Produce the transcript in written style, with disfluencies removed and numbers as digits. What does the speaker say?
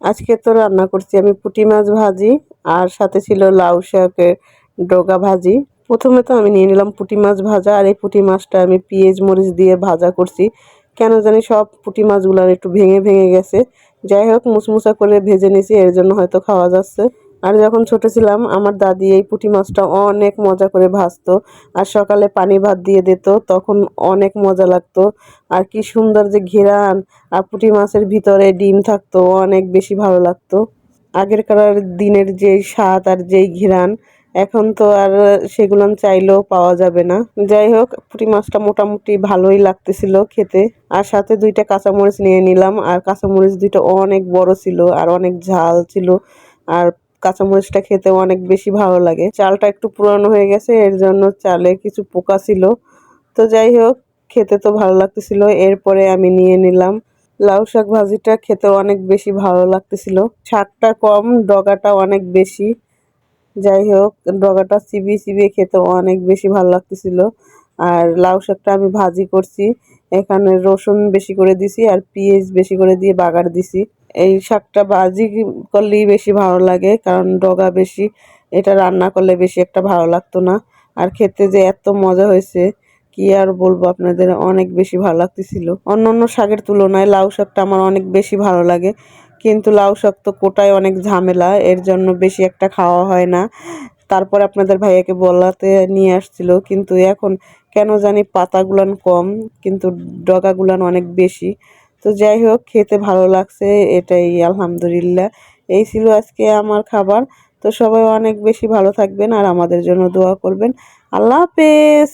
আজকে তো রান্না করছি আমি পুঁটি মাছ ভাজি, আর সাথে ছিল লাউ শাকের ডগা ভাজি। প্রথমে তো আমি নিয়ে নিলাম পুঁটি মাছ ভাজা, আর এই পুঁটি মাছটা আমি পেঁয়াজ মরিচ দিয়ে ভাজা করছি। কেন জানি সব পুঁটি মাছগুলো একটু ভেঙে ভেঙে গেছে। যাই হোক, মুচমুচা করে ভেজে নিয়েছি, এর জন্য হয়তো খাওয়া যাচ্ছে। আর যখন ছোট ছিলাম আমার দাদি এই পুঁটি মাছটা অনেক মজা করে ভাজতো, আর সকালে পানি ভাত দিয়ে দিত, তখন অনেক মজা লাগতো। আর কি সুন্দর যে ঘেরান, আর পুঁটি মাছের ভিতরে ডিম থাকতো, অনেক বেশি ভালো লাগতো। আগেরকার দিনের যেই স্বাদ আর যেই ঘ্রাণ, এখন তো আর সেগুলান চাইলেও পাওয়া যাবে না। যাই হোক, পুঁটি মাছটা মোটামুটি ভালোই লাগতেছিল খেতে। আর সাথে 2টা কাঁচামরিচ নিয়ে নিলাম, আর কাঁচামরিচ 2টা অনেক বড় ছিল আর অনেক ঝাল ছিল। আর কাঁচামরিচটা খেতে অনেক বেশি ভালো লাগে। চালটা একটু পুরানো হয়ে গেছে, এর জন্য চালে কিছু পোকা ছিল। তো যাই হোক, খেতে তো ভালো লাগতেছিল। এরপরে আমি নিয়ে নিলাম লাউ শাক ভাজিটা, খেতে অনেক বেশি ভালো লাগতেছিল। শাকটা কম, ডগাটা অনেক বেশি। যাই হোক, ডগাটা চিবিয়ে চিবিয়ে খেতে অনেক বেশি ভালো লাগতেছিল। আর লাউ শাকটা আমি ভাজি করছি, এখানে রসুন বেশি করে দিছি আর পেঁয়াজ বেশি করে দিয়ে বাগার দিছি। এই শাকটা ভাজি করলেই বেশি ভালো লাগে, কারণ ডগা বেশি, এটা রান্না করলে বেশি একটা ভালো লাগতো না। আর খেতে যে এত মজা হয়েছে কি আর বলবো আপনাদের, অনেক বেশি ভালো লাগতেছিল। অন্যান্য শাকের তুলনায় লাউ শাকটা আমার অনেক বেশি ভালো লাগে, কিন্তু লাউ শাক তো কোটায় অনেক ঝামেলা, এর জন্য বেশি একটা খাওয়া হয় না। তারপর আপনাদের ভাইয়াকে বলাতে নিয়ে আসছিল, কিন্তু এখন কেন জানি পাতাগুলান কম, কিন্তু ডগাগুলান অনেক বেশি। তো যাই হোক, খেতে ভালো লাগছে, এটাই আলহামদুলিল্লাহ। এই ছিল আজকে আমার খাবার। তো সবাই অনেক বেশি ভালো থাকবেন আর আমাদের জন্য দোয়া করবেন। আল্লাহ হাফেজ।